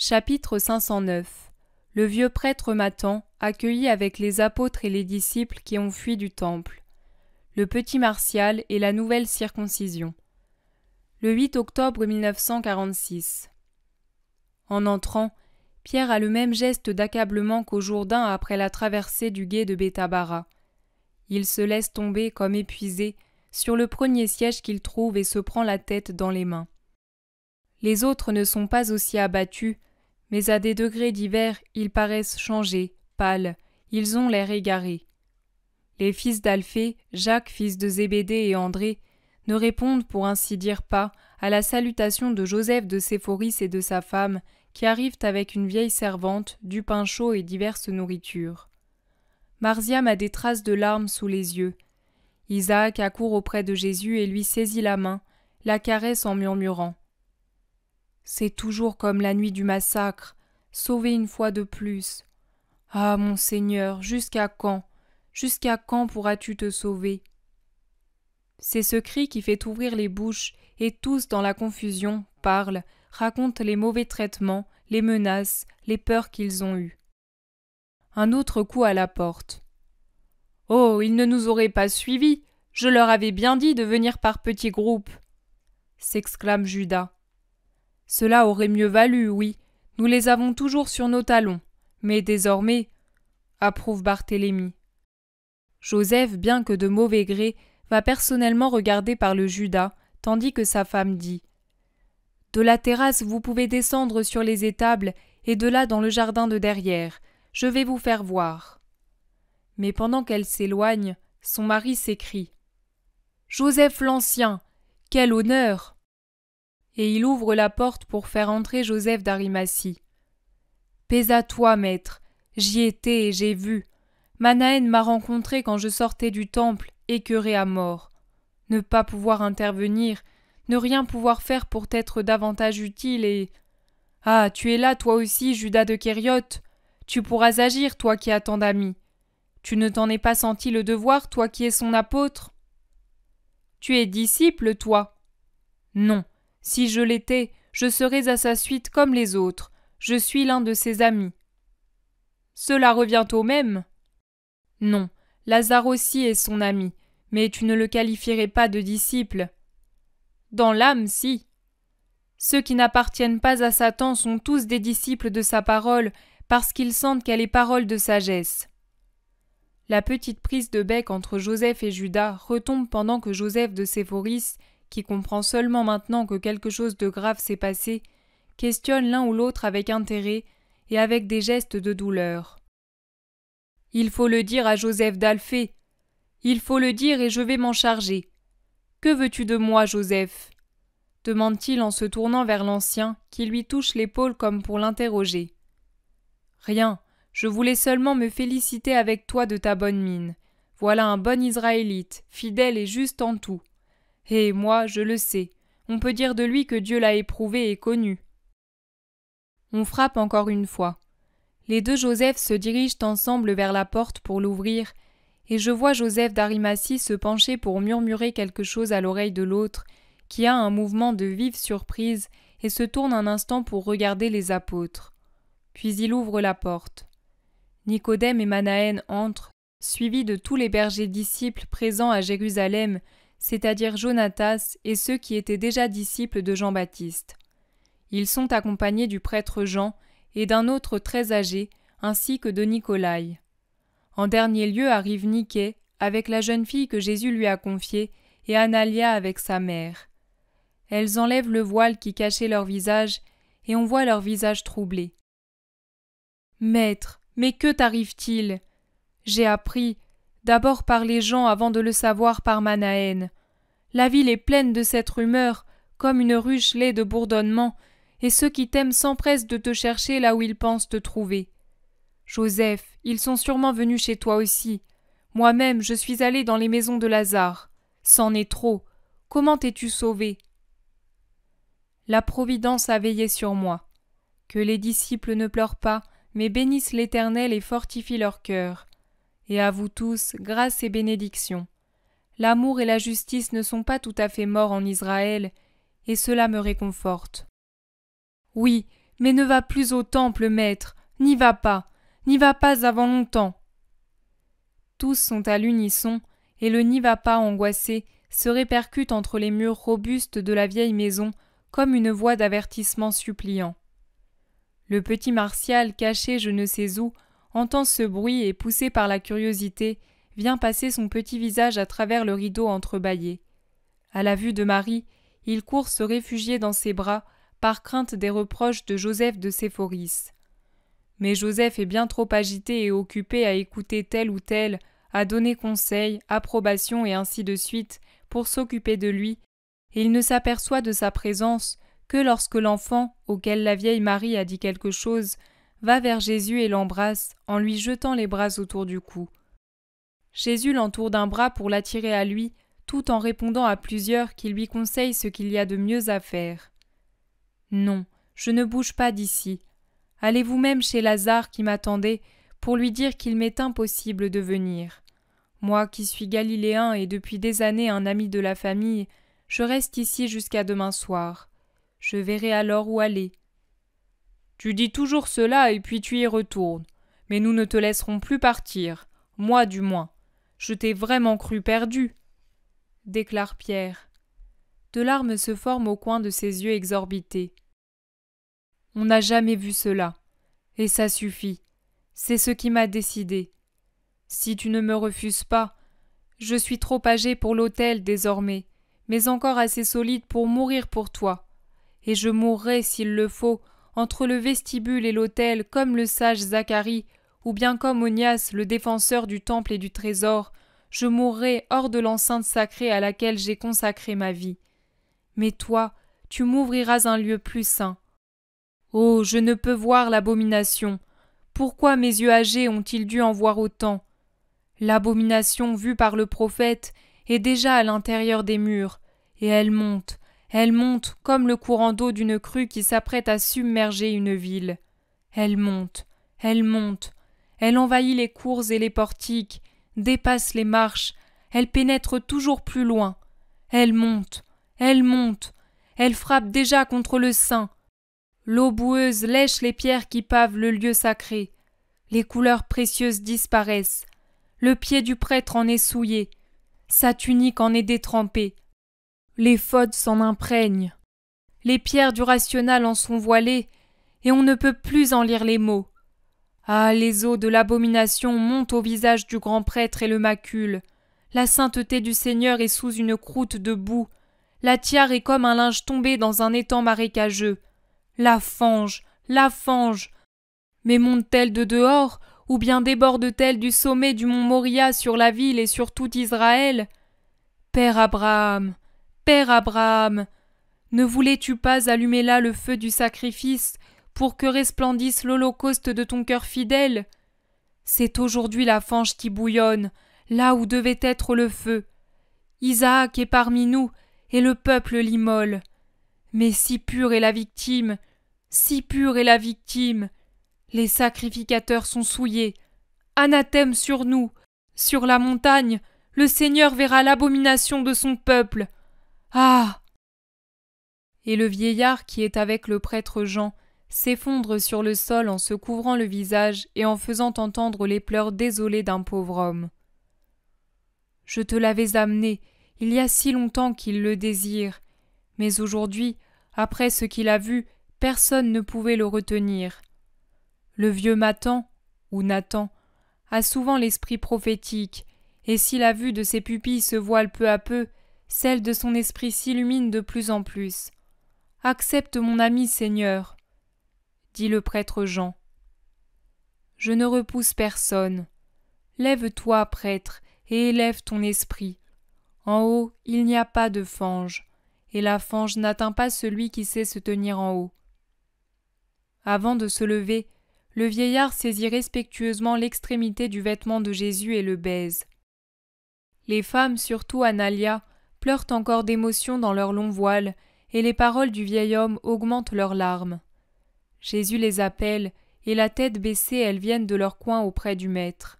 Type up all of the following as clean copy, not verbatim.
Chapitre 509. Le vieux prêtre m'attend, accueilli avec les apôtres et les disciples qui ont fui du temple. Le petit Martial et la nouvelle circoncision. Le 8 octobre 1946. En entrant, Pierre a le même geste d'accablement qu'au Jourdain après la traversée du gué de Bethabara. Il se laisse tomber, comme épuisé, sur le premier siège qu'il trouve et se prend la tête dans les mains. Les autres ne sont pas aussi abattus, mais à des degrés divers, ils paraissent changés, pâles, ils ont l'air égarés. Les fils d'Alphée, Jacques, fils de Zébédée et André, ne répondent pour ainsi dire pas à la salutation de Joseph de Séphoris et de sa femme, qui arrivent avec une vieille servante, du pain chaud et diverses nourritures. Marziam a des traces de larmes sous les yeux. Isaac accourt auprès de Jésus et lui saisit la main, la caresse en murmurant « C'est toujours comme la nuit du massacre, sauvé une fois de plus. Ah, mon Seigneur, jusqu'à quand? Jusqu'à quand pourras-tu te sauver ?» C'est ce cri qui fait ouvrir les bouches, et tous, dans la confusion, parlent, racontent les mauvais traitements, les menaces, les peurs qu'ils ont eues. Un autre coup à la porte. « Oh, ils ne nous auraient pas suivis! Je leur avais bien dit de venir par petits groupes !» s'exclame Judas. « Cela aurait mieux valu, oui, nous les avons toujours sur nos talons, mais désormais, » approuve Barthélemy. Joseph, bien que de mauvais gré, va personnellement regarder par le Judas, tandis que sa femme dit « De la terrasse, vous pouvez descendre sur les étables, et de là dans le jardin de derrière. Je vais vous faire voir. » Mais pendant qu'elle s'éloigne, son mari s'écrie « Joseph l'Ancien, quel honneur !» Et il ouvre la porte pour faire entrer Joseph d'Arimathie. « Paix à toi, maître, j'y étais et j'ai vu. Manahen m'a rencontré quand je sortais du temple, écœuré à mort. Ne pas pouvoir intervenir, ne rien pouvoir faire pour t'être davantage utile et... Ah, tu es là toi aussi, Judas de Kériote. Tu pourras agir, toi qui as tant d'amis. Tu ne t'en es pas senti le devoir, toi qui es son apôtre? Tu es disciple, toi? Non, si je l'étais, je serais à sa suite comme les autres. Je suis l'un de ses amis. Cela revient au même. Non, Lazare aussi est son ami, mais tu ne le qualifierais pas de disciple. Dans l'âme, si. Ceux qui n'appartiennent pas à Satan sont tous des disciples de sa parole, parce qu'ils sentent qu'elle est parole de sagesse. La petite prise de bec entre Joseph et Judas retombe pendant que Joseph de Séphoris, qui comprend seulement maintenant que quelque chose de grave s'est passé, questionne l'un ou l'autre avec intérêt et avec des gestes de douleur. « Il faut le dire à Joseph d'Alphée. Il faut le dire et je vais m'en charger. Que veux-tu de moi, Joseph ?» demande-t-il en se tournant vers l'ancien, qui lui touche l'épaule comme pour l'interroger. « Rien, je voulais seulement me féliciter avec toi de ta bonne mine. Voilà un bon Israélite, fidèle et juste en tout. Et moi, je le sais, on peut dire de lui que Dieu l'a éprouvé et connu. » On frappe encore une fois. Les deux Joseph se dirigent ensemble vers la porte pour l'ouvrir, et je vois Joseph d'Arimathie se pencher pour murmurer quelque chose à l'oreille de l'autre, qui a un mouvement de vive surprise et se tourne un instant pour regarder les apôtres. Puis il ouvre la porte. Nicodème et Manahen entrent, suivis de tous les bergers disciples présents à Jérusalem, c'est-à-dire Jonatas et ceux qui étaient déjà disciples de Jean-Baptiste. Ils sont accompagnés du prêtre Jean et d'un autre très âgé, ainsi que de Nicolaï. En dernier lieu arrive Niquet, avec la jeune fille que Jésus lui a confiée, et Analia avec sa mère. Elles enlèvent le voile qui cachait leur visage, et on voit leur visage troublé. « Maître, mais que t'arrive-t-il ? J'ai appris, d'abord par les gens avant de le savoir par Manahen. La ville est pleine de cette rumeur, comme une ruche de bourdonnement, et ceux qui t'aiment s'empressent de te chercher là où ils pensent te trouver. Joseph, ils sont sûrement venus chez toi aussi. Moi-même, je suis allé dans les maisons de Lazare. C'en est trop. Comment t'es-tu sauvé ? La Providence a veillé sur moi. Que les disciples ne pleurent pas, mais bénissent l'Éternel et fortifient leur cœur. Et à vous tous, grâce et bénédiction. L'amour et la justice ne sont pas tout à fait morts en Israël, et cela me réconforte. Oui, Mais ne va plus au temple, maître, n'y va pas avant longtemps. » Tous sont à l'unisson, et le n'y va pas angoissé se répercute entre les murs robustes de la vieille maison comme une voix d'avertissement suppliant. Le petit Martial, caché je ne sais où, entend ce bruit et, poussé par la curiosité, vient passer son petit visage à travers le rideau entrebâillé. À la vue de Marie, il court se réfugier dans ses bras, par crainte des reproches de Joseph de Séphoris. Mais Joseph est bien trop agité et occupé à écouter tel ou tel, à donner conseil, approbation et ainsi de suite, pour s'occuper de lui, et il ne s'aperçoit de sa présence que lorsque l'enfant, auquel la vieille Marie a dit quelque chose, va vers Jésus et l'embrasse en lui jetant les bras autour du cou. Jésus l'entoure d'un bras pour l'attirer à lui, tout en répondant à plusieurs qui lui conseillent ce qu'il y a de mieux à faire. « Non, je ne bouge pas d'ici. Allez vous-même chez Lazare qui m'attendait pour lui dire qu'il m'est impossible de venir. Moi qui suis galiléen et depuis des années un ami de la famille, je reste ici jusqu'à demain soir. Je verrai alors où aller. »« Tu dis toujours cela et puis tu y retournes. Mais nous ne te laisserons plus partir, moi du moins. Je t'ai vraiment cru perdu, » déclare Pierre. De larmes se forment au coin de ses yeux exorbités. « On n'a jamais vu cela. Et ça suffit. C'est ce qui m'a décidé. Si tu ne me refuses pas, je suis trop âgé pour l'autel désormais, mais encore assez solide pour mourir pour toi. Et je mourrai, s'il le faut, entre le vestibule et l'autel comme le sage Zacharie, ou bien comme Onias, le défenseur du temple et du trésor, je mourrai hors de l'enceinte sacrée à laquelle j'ai consacré ma vie. Mais toi, tu m'ouvriras un lieu plus saint. Oh, je ne peux voir l'abomination. Pourquoi mes yeux âgés ont-ils dû en voir autant? L'abomination vue par le prophète est déjà à l'intérieur des murs, et elle monte comme le courant d'eau d'une crue qui s'apprête à submerger une ville. Elle monte, elle envahit les cours et les portiques, dépasse les marches, elle pénètre toujours plus loin. Elle monte, elle frappe déjà contre le sein. L'eau boueuse lèche les pierres qui pavent le lieu sacré. Les couleurs précieuses disparaissent. Le pied du prêtre en est souillé. Sa tunique en est détrempée. Les phodes s'en imprègnent. Les pierres du rational en sont voilées, et on ne peut plus en lire les mots. Ah, les eaux de l'abomination montent au visage du grand prêtre et le maculent. La sainteté du Seigneur est sous une croûte de boue. La tiare est comme un linge tombé dans un étang marécageux. La fange. Mais monte-t-elle de dehors, ou bien déborde-t-elle du sommet du mont Moria sur la ville et sur tout Israël? Père Abraham, ne voulais-tu pas allumer là le feu du sacrifice pour que resplendisse l'holocauste de ton cœur fidèle? C'est aujourd'hui la fange qui bouillonne, là où devait être le feu. Isaac est parmi nous, et le peuple l'immole. Mais si pure est la victime, les sacrificateurs sont souillés. Anathème sur nous, sur la montagne, le Seigneur verra l'abomination de son peuple. Ah! Et le vieillard qui est avec le prêtre Jean s'effondre sur le sol en se couvrant le visage et en faisant entendre les pleurs désolés d'un pauvre homme. Je te l'avais amené, il y a si longtemps qu'il le désire, mais aujourd'hui, après ce qu'il a vu, personne ne pouvait le retenir. Le vieux Nathan a souvent l'esprit prophétique, et si la vue de ses pupilles se voile peu à peu, celle de son esprit s'illumine de plus en plus. « Accepte mon ami Seigneur, » dit le prêtre Jean. « Je ne repousse personne. Lève-toi, prêtre, et élève ton esprit. En haut, il n'y a pas de fange, et la fange n'atteint pas celui qui sait se tenir en haut. » Avant de se lever, le vieillard saisit respectueusement l'extrémité du vêtement de Jésus et le baise. Les femmes, surtout Analia, pleurent encore d'émotion dans leurs longs voiles, et les paroles du vieil homme augmentent leurs larmes. Jésus les appelle, et la tête baissée, elles viennent de leur coin auprès du maître.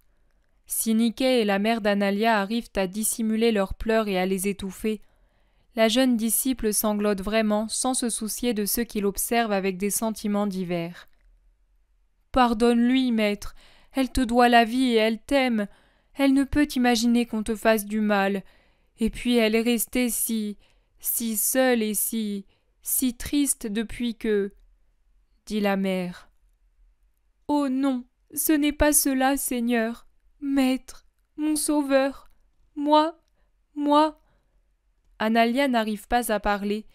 Si Niké et la mère d'Analia arrivent à dissimuler leurs pleurs et à les étouffer, La jeune disciple sanglote vraiment sans se soucier de ceux qui l'observent avec des sentiments divers. « Pardonne-lui, maître, elle te doit la vie et elle t'aime. Elle ne peut imaginer qu'on te fasse du mal. Et puis elle est restée si seule et si triste depuis que… » dit la mère. « Oh non, ce n'est pas cela, Seigneur. Maître, mon sauveur, moi… » Analia n'arrive pas à parler,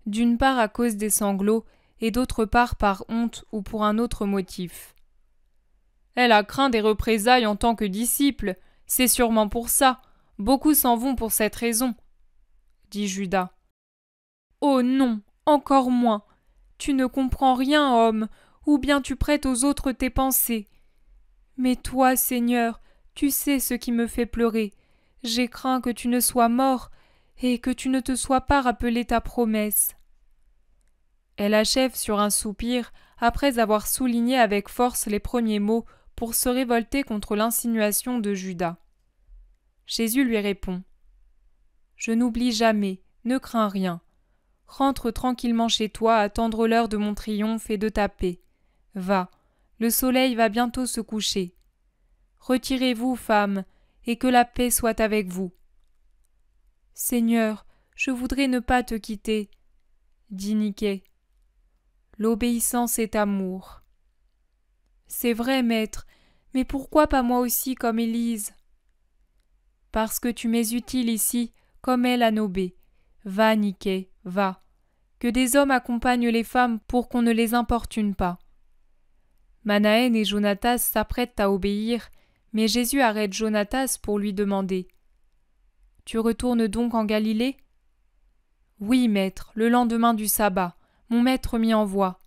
d'une part à cause des sanglots et d'autre part par honte ou pour un autre motif. Elle a craint des représailles en tant que disciple, c'est sûrement pour ça. Beaucoup s'en vont pour cette raison, dit Judas. Oh non, encore moins. Tu ne comprends rien, homme, ou bien tu prêtes aux autres tes pensées. Mais toi, Seigneur, tu sais ce qui me fait pleurer. J'ai craint que tu ne sois mort et que tu ne te sois pas rappelé ta promesse. Elle achève sur un soupir, après avoir souligné avec force les premiers mots pour se révolter contre l'insinuation de Judas. Jésus lui répond. Je n'oublie jamais, ne crains rien. Rentre tranquillement chez toi, attendre l'heure de mon triomphe et de ta paix. Va, le soleil va bientôt se coucher. Retirez-vous, femmes, et que la paix soit avec vous. Seigneur, je voudrais ne pas te quitter, dit Niquet. L'obéissance est amour. C'est vrai, maître, mais pourquoi pas moi aussi comme Élise? Parce que tu m'es utile ici, comme elle à Nobé. Va, Niquet, va. Que des hommes accompagnent les femmes pour qu'on ne les importune pas. Manaën et Jonatas s'apprêtent à obéir, mais Jésus arrête Jonatas pour lui demander. Tu retournes donc en Galilée? Oui, maître, le lendemain du sabbat. Mon maître m'y envoie.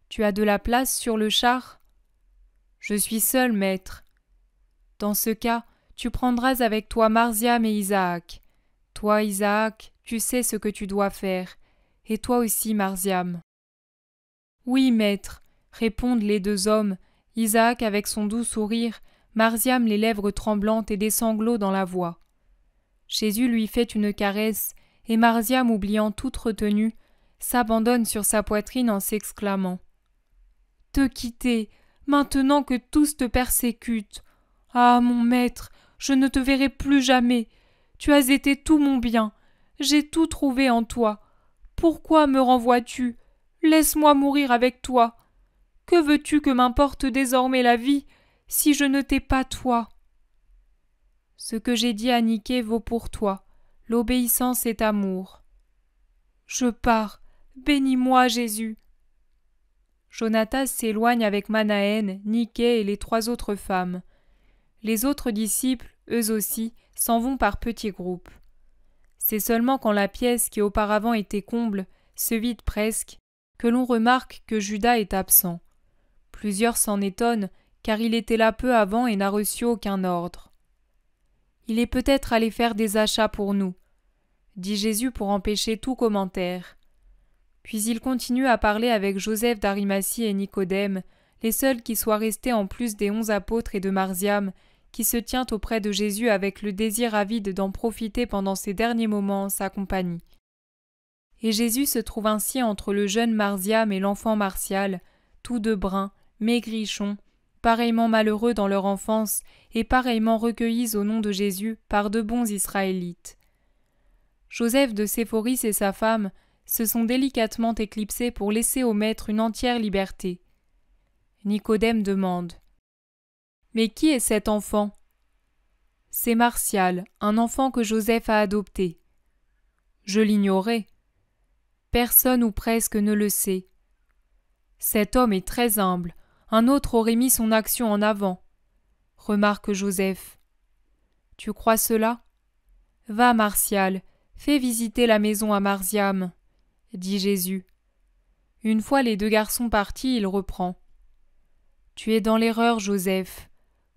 Tu as de la place sur le char? Je suis seul, maître. Dans ce cas, tu prendras avec toi Marziam et Isaac. Toi, Isaac, tu sais ce que tu dois faire, et toi aussi, Marziam. Oui, maître, répondent les deux hommes, Isaac avec son doux sourire, Marziam les lèvres tremblantes et des sanglots dans la voix. Jésus lui fait une caresse, et Marziam, oubliant toute retenue, s'abandonne sur sa poitrine en s'exclamant. Te quitter, maintenant que tous te persécutent. Ah, mon maître, je ne te verrai plus jamais. Tu as été tout mon bien. J'ai tout trouvé en toi. Pourquoi me renvoies-tu? Laisse-moi mourir avec toi. Que veux-tu que m'importe désormais la vie, si je ne t'ai pas toi? Ce que j'ai dit à Niquet vaut pour toi. L'obéissance est amour. Je pars. Bénis-moi, Jésus. Jonatas s'éloigne avec Manaën, Niquet et les 3 autres femmes. Les autres disciples, eux aussi, s'en vont par petits groupes. C'est seulement quand la pièce qui auparavant était comble se vide presque, que l'on remarque que Judas est absent. Plusieurs s'en étonnent, car il était là peu avant et n'a reçu aucun ordre. Il est peut-être allé faire des achats pour nous, dit Jésus pour empêcher tout commentaire. Puis il continue à parler avec Joseph d'Arimathie et Nicodème, les seuls qui soient restés en plus des 11 apôtres et de Marziam, qui se tient auprès de Jésus avec le désir avide d'en profiter pendant ses derniers moments en sa compagnie. Et Jésus se trouve ainsi entre le jeune Marziam et l'enfant Martial, tous deux bruns, maigrichons, pareillement malheureux dans leur enfance et pareillement recueillis au nom de Jésus par de bons Israélites. Joseph de Séphoris et sa femme se sont délicatement éclipsés pour laisser au maître une entière liberté. Nicodème demande. Mais qui est cet enfant? C'est Martial, un enfant que Joseph a adopté. Je l'ignorais. Personne ou presque ne le sait. Cet homme est très humble. Un autre aurait mis son action en avant, remarque Joseph. Tu crois cela? Va, Martial, fais visiter la maison à Marziam, dit Jésus. Une fois les 2 garçons partis, il reprend. Tu es dans l'erreur, Joseph,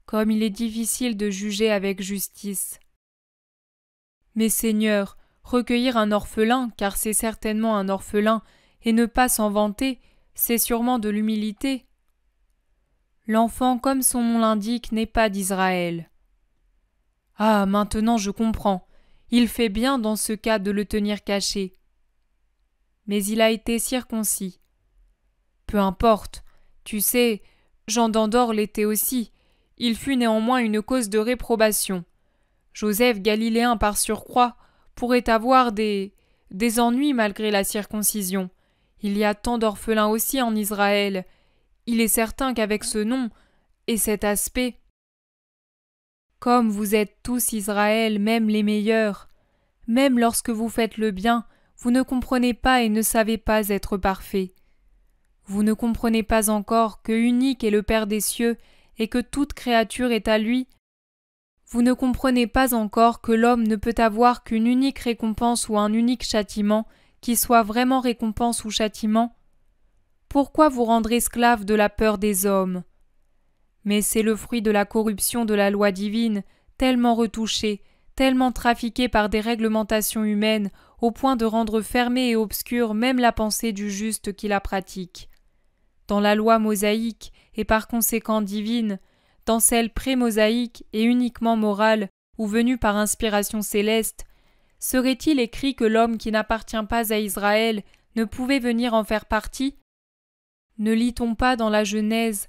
comme il est difficile de juger avec justice. Mais Seigneur, recueillir un orphelin, car c'est certainement un orphelin, et ne pas s'en vanter, c'est sûrement de l'humilité. L'enfant, comme son nom l'indique, n'est pas d'Israël. Ah, maintenant je comprends. Il fait bien dans ce cas de le tenir caché. Mais il a été circoncis. Peu importe, tu sais, Jean d'Andorre l'était aussi. Il fut néanmoins une cause de réprobation. Joseph Galiléen par surcroît pourrait avoir des ennuis malgré la circoncision. Il y a tant d'orphelins aussi en Israël. Il est certain qu'avec ce nom et cet aspect, comme vous êtes tous Israël, même les meilleurs, même lorsque vous faites le bien, vous ne comprenez pas et ne savez pas être parfait. Vous ne comprenez pas encore que unique est le Père des cieux et que toute créature est à lui. Vous ne comprenez pas encore que l'homme ne peut avoir qu'une unique récompense ou un unique châtiment, qui soit vraiment récompense ou châtiment. Pourquoi vous rendre esclave de la peur des hommes? Mais c'est le fruit de la corruption de la loi divine, tellement retouchée, tellement trafiquée par des réglementations humaines, au point de rendre fermée et obscure même la pensée du juste qui la pratique. Dans la loi mosaïque, et par conséquent divine, dans celle pré-mosaïque et uniquement morale, ou venue par inspiration céleste, serait-il écrit que l'homme qui n'appartient pas à Israël ne pouvait venir en faire partie? Ne lit-on pas dans la Genèse,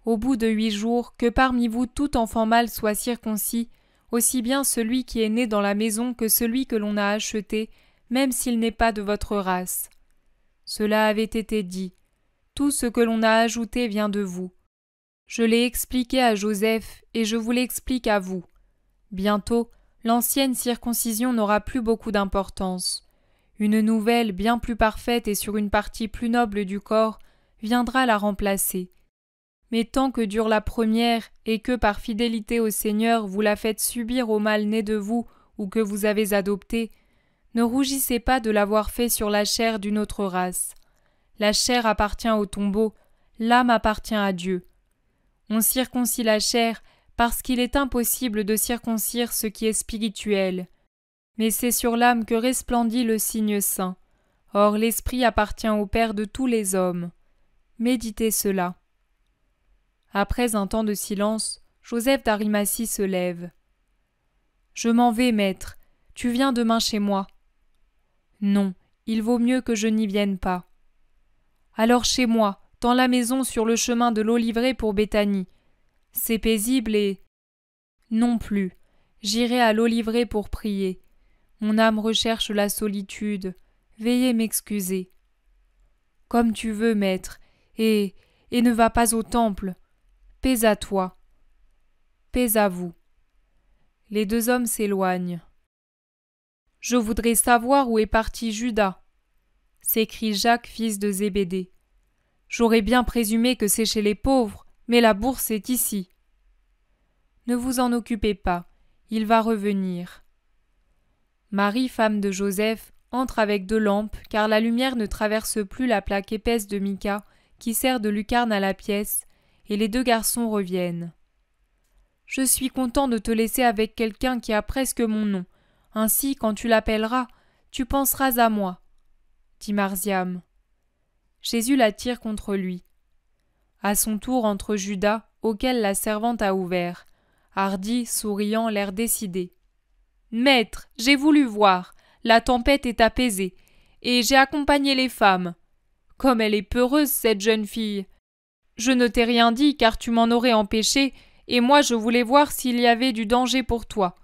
au bout de 8 jours, que parmi vous tout enfant mâle soit circoncis, aussi bien celui qui est né dans la maison que celui que l'on a acheté, même s'il n'est pas de votre race. Cela avait été dit. Tout ce que l'on a ajouté vient de vous. Je l'ai expliqué à Joseph et je vous l'explique à vous. Bientôt, l'ancienne circoncision n'aura plus beaucoup d'importance. Une nouvelle, bien plus parfaite et sur une partie plus noble du corps, viendra la remplacer. Mais tant que dure la première et que par fidélité au Seigneur vous la faites subir au mal né de vous ou que vous avez adopté, ne rougissez pas de l'avoir fait sur la chair d'une autre race. La chair appartient au tombeau, l'âme appartient à Dieu. On circoncit la chair parce qu'il est impossible de circoncire ce qui est spirituel. Mais c'est sur l'âme que resplendit le signe saint. Or l'esprit appartient au Père de tous les hommes. Méditez cela. Après un temps de silence, Joseph d'Arimathie se lève. « Je m'en vais, maître. Tu viens demain chez moi. »« Non, il vaut mieux que je n'y vienne pas. »« Alors chez moi, dans la maison sur le chemin de l'Olivier pour Béthanie. C'est paisible et... »« Non plus. J'irai à l'Olivier pour prier. Mon âme recherche la solitude. Veuillez m'excuser. »« Comme tu veux, maître, et ne va pas au temple. Paix à toi. Paix à vous. » Les deux hommes s'éloignent. « Je voudrais savoir où est parti Judas, » s'écrie Jacques, fils de Zébédée. « J'aurais bien présumé que c'est chez les pauvres, mais la bourse est ici. » Ne vous en occupez pas, il va revenir. Marie, femme de Joseph, entre avec 2 lampes, car la lumière ne traverse plus la plaque épaisse de mica qui sert de lucarne à la pièce, et les 2 garçons reviennent. « Je suis content de te laisser avec quelqu'un qui a presque mon nom. Ainsi, quand tu l'appelleras, tu penseras à moi, » dit Marziam. Jésus la tire contre lui. À son tour entre Judas, auquel la servante a ouvert. Hardi, souriant, l'air décidé. « Maître, j'ai voulu voir. La tempête est apaisée. Et j'ai accompagné les femmes. Comme elle est peureuse, cette jeune fille. Je ne t'ai rien dit, car tu m'en aurais empêché, et moi je voulais voir s'il y avait du danger pour toi.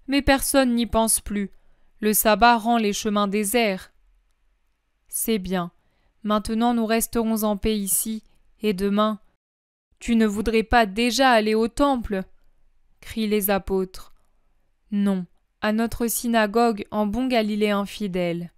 Mais personne n'y pense plus. Le sabbat rend les chemins déserts. » « C'est bien. Maintenant nous resterons en paix ici, et demain... »« Tu ne voudrais pas déjà aller au temple » crient les apôtres. « Non, à notre synagogue en bon Galiléen fidèle. »